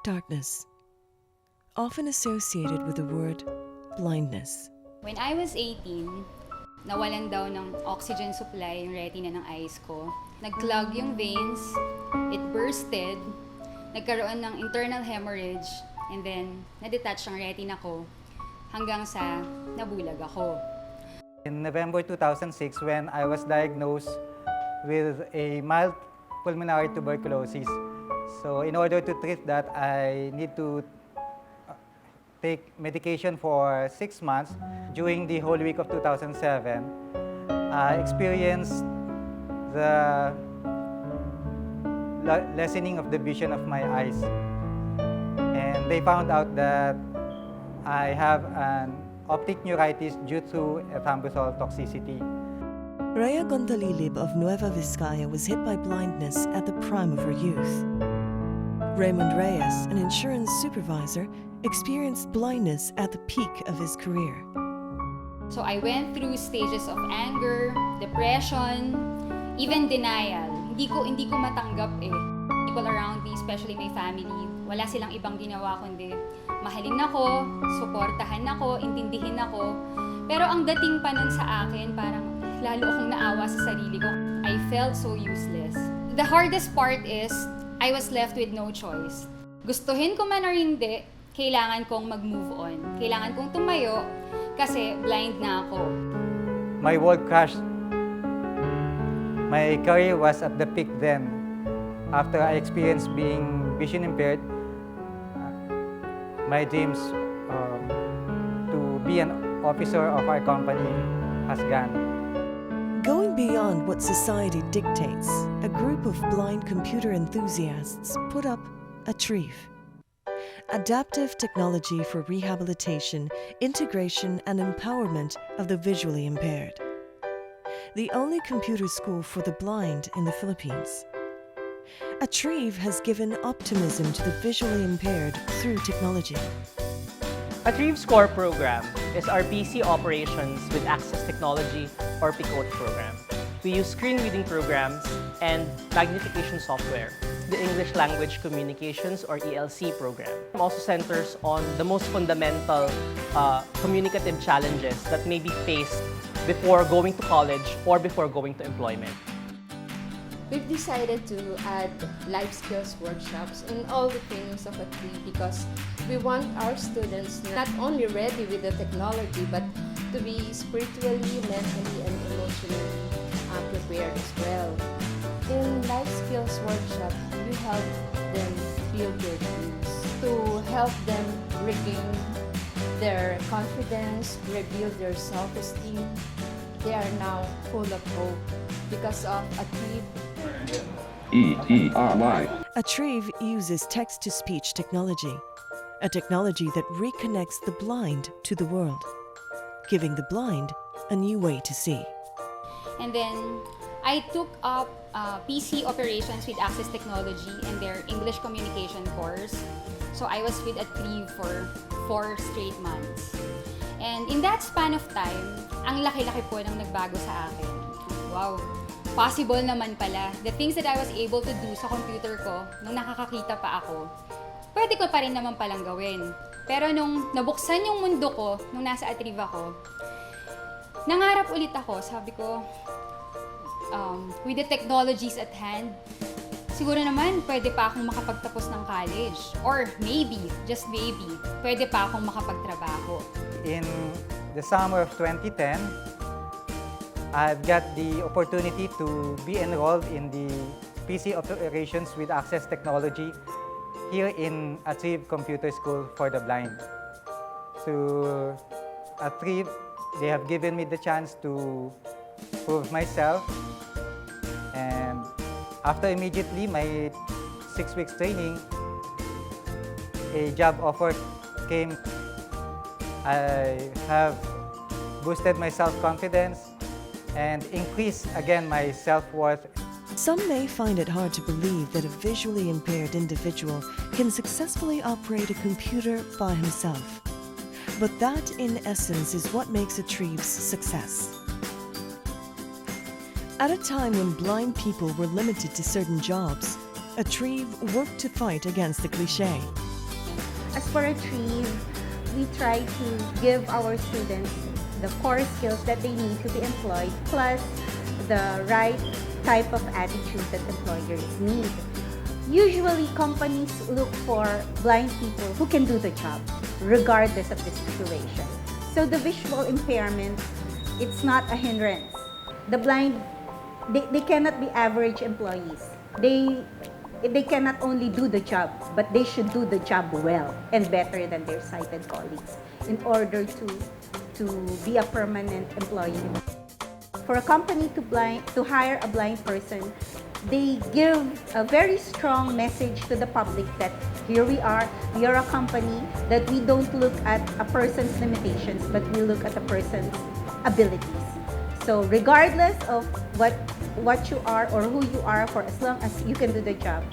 Darkness, often associated with the word blindness. When I was 18, nawalan daw ng oxygen supply yung retina ng eyes ko. Nag-clog yung veins, it bursted, nagkaroon ng internal hemorrhage, and then na-detach ang retina ko hanggang sa nabulag ako. In November 2006, when I was diagnosed with a mild pulmonary tuberculosis, so in order to treat that, I need to take medication for 6 months. During the whole week of 2007, I experienced the lessening of the vision of my eyes. And they found out that I have an optic neuritis due to ethambutol toxicity. Rhea Gondalilib of Nueva Vizcaya was hit by blindness at the prime of her youth. Raymond Reyes, an insurance supervisor, experienced blindness at the peak of his career. So I went through stages of anger, depression, even denial. Hindi ko matanggap eh. People around me, especially my family, wala silang ibang ginawa kundi mahalin ako, suportahan ako, intindihin ako. Pero ang dating pa nun sa akin, parang lalo akong naawa sa sarili ko. I felt so useless. The hardest part is, I was left with no choice. Gustuhin ko man or hindi, kailangan kong mag-move on. Kailangan kong tumayo kasi blind na ako. My world crashed. My career was at the peak then. After I experienced being vision impaired, my dreams to be an officer of our company has gone. Going beyond what society dictates, a group of blind computer enthusiasts put up ATRIEV, adaptive technology for rehabilitation, integration, and empowerment of the visually impaired. The only computer school for the blind in the Philippines. ATRIEV has given optimism to the visually impaired through technology. ATRIEV's core program is our PC Operations with Access Technology or PICOT program. We use screen reading programs and magnification software. The English Language Communications or ELC program also centers on the most fundamental communicative challenges that may be faced before going to college or before going to employment. We've decided to add life skills workshops in all the trainings of ATRIEV because we want our students not only ready with the technology but to be spiritually, mentally, and emotionally prepared as well. In life skills workshop, we help them build their dreams to help them regain their confidence, rebuild their self-esteem. They are now full of hope because of ATRIEV. ATRIEV uses text-to-speech technology, a technology that reconnects the blind to the world, giving the blind a new way to see. And then I took up PC Operations with Access Technology and their English Communication course. So I was with ATRIEV for 4 straight months. And in that span of time, ang laki-laki po ng nagbago sa akin. Wow! Possible naman pala. The things that I was able to do sa computer ko nung nakakakita pa ako, pwede ko pa rin naman palang gawin. Pero nung nabuksan yung mundo ko, nung nasa ATRIEV ako, nangarap ulit ako. Sabi ko, with the technologies at hand, siguro naman pwede pa akong makapagtapos ng college. Or maybe, just maybe, pwede pa akong makapagtrabaho. In the summer of 2010, I've got the opportunity to be enrolled in the PC Operations with Access Technology here in ATRIEV Computer School for the Blind. To ATRIEV, they have given me the chance to prove myself, and after immediately my 6 weeks training, a job offer came. I have boosted my self-confidence and increased again my self-worth. Some may find it hard to believe that a visually impaired individual can successfully operate a computer by himself. But that, in essence, is what makes ATRIEV's success. At a time when blind people were limited to certain jobs, ATRIEV worked to fight against the cliché. As for ATRIEV, we try to give our students the core skills that they need to be employed, plus the right type of attitude that employers need. Usually, companies look for blind people who can do the job, regardless of the situation. So the visual impairment, it's not a hindrance. The blind, they cannot be average employees. They cannot only do the job, but they should do the job well and better than their sighted colleagues in order to be a permanent employee. For a company to hire a blind person, they give a very strong message to the public that here we are a company that we don't look at a person's limitations, but we look at a person's abilities. So regardless of what you are or who you are, for as long as you can do the job,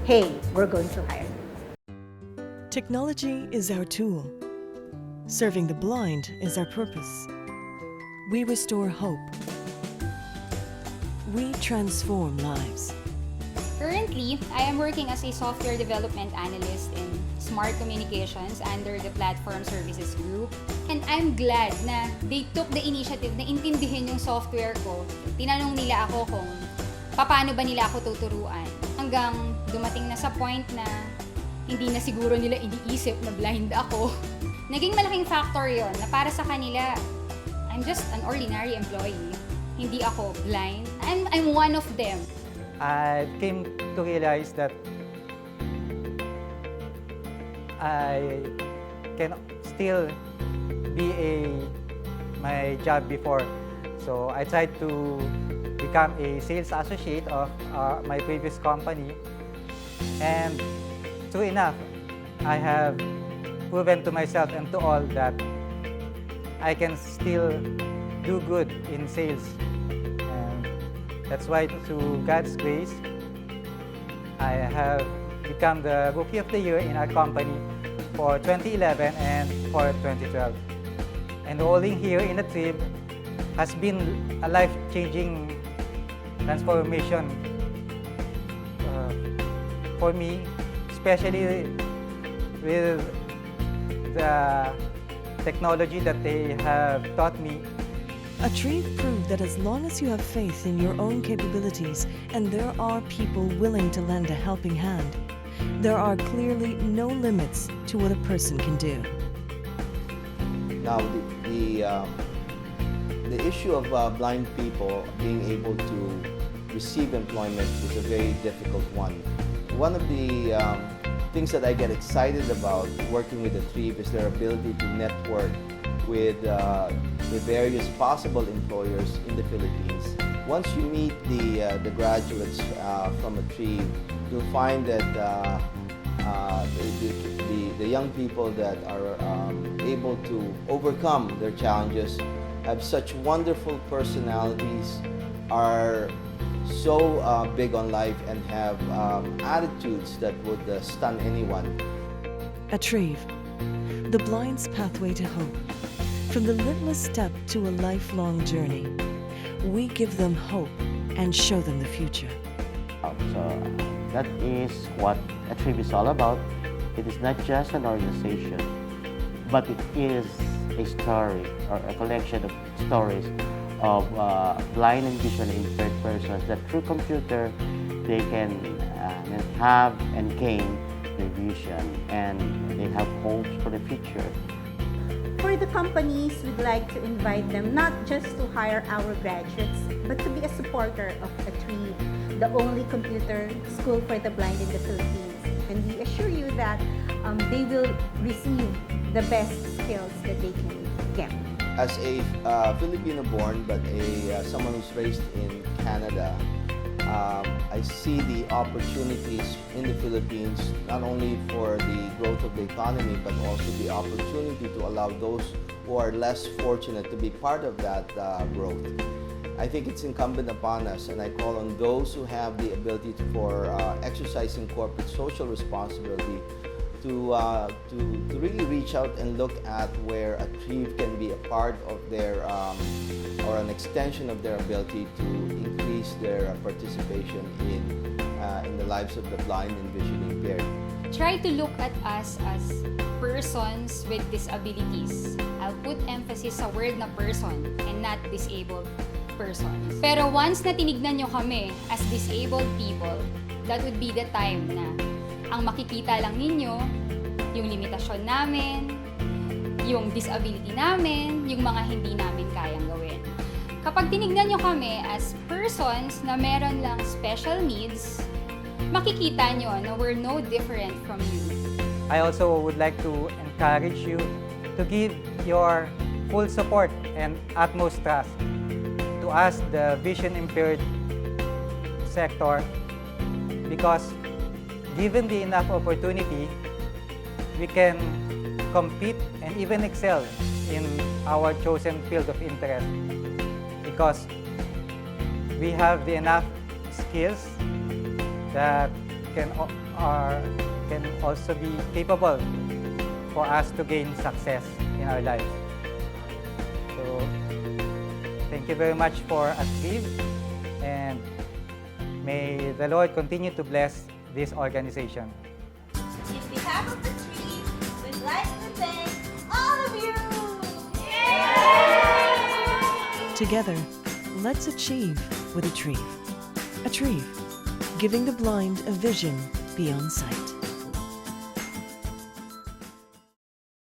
hey, we're going to hire you. Technology is our tool. Serving the blind is our purpose. We restore hope. We transform lives. Currently, I am working as a software development analyst in Smart Communications under the Platform Services Group. And I'm glad na they took the initiative na intindihin yung software ko. Tinanong nila ako kung paano ba nila ako tuturuan. Hanggang dumating na sa point na hindi na siguro nila iniisip na blind ako. Naging malaking factor yon na para sa kanila, I'm just an ordinary employee. Hindi ako blind. I'm one of them. I came to realize that I can still be my job before. So I tried to become a sales associate of my previous company, and true enough, I have proven to myself and to all that I can still do good in sales. And that's why, through God's grace, I have become the Rookie of the Year in our company for 2011 and for 2012. Enrolling here in ATRIEV has been a life-changing transformation for me, especially with the technology that they have taught me. ATRIEV proved that as long as you have faith in your own capabilities and there are people willing to lend a helping hand, there are clearly no limits to what a person can do. Now, the issue of blind people being able to receive employment is a very difficult one. One of the things that I get excited about working with ATRIEV is their ability to network with the various possible employers in the Philippines. Once you meet the graduates from ATRIEV, you'll find that the young people that are able to overcome their challenges have such wonderful personalities, are so big on life, and have attitudes that would stun anyone. ATRIEV, the blind's pathway to hope. From the littlest step to a lifelong journey, we give them hope and show them the future. So that is what ATRIEV is all about. It is not just an organization, but it is a story or a collection of stories of blind and visually impaired persons that through computer they can have and gain their vision, and they have hopes for the future. For the companies, we'd like to invite them not just to hire our graduates, but to be a supporter of ATRIEV, the only computer school for the blind in the Philippines. And we assure you that they will receive the best skills that they can get. As a Filipino-born, but someone who's raised in Canada, I see the opportunities in the Philippines, not only for the growth of the economy, but also the opportunity to allow those who are less fortunate to be part of that growth. I think it's incumbent upon us, and I call on those who have the ability for exercising corporate social responsibility to really reach out and look at where ATRIEV can be a part of their or an extension of their ability to increase their participation in the lives of the blind and visually impaired. try to look at us as persons with disabilities. I'll put emphasis sa word na person and not disabled persons. Pero once na tinignan nyo kami as disabled people, that would be the time na ang makikita lang ninyo, yung limitasyon namin, yung disability namin, yung mga hindi namin kayang gawin. Kapag tinignan nyo kami as persons na meron lang special needs, makikita nyo na we're no different from you. I also would like to encourage you to give your full support and utmost trust to us, the vision impaired sector, because given the enough opportunity, we can compete and even excel in our chosen field of interest, because we have the enough skills that can also be capable for us to gain success in our lives. So, thank you very much for ATRIEV, and may the Lord continue to bless this organization. In behalf of ATRIEV, we'd like to thank all of you! Together, let's achieve with ATRIEV. ATRIEV, giving the blind a vision beyond sight.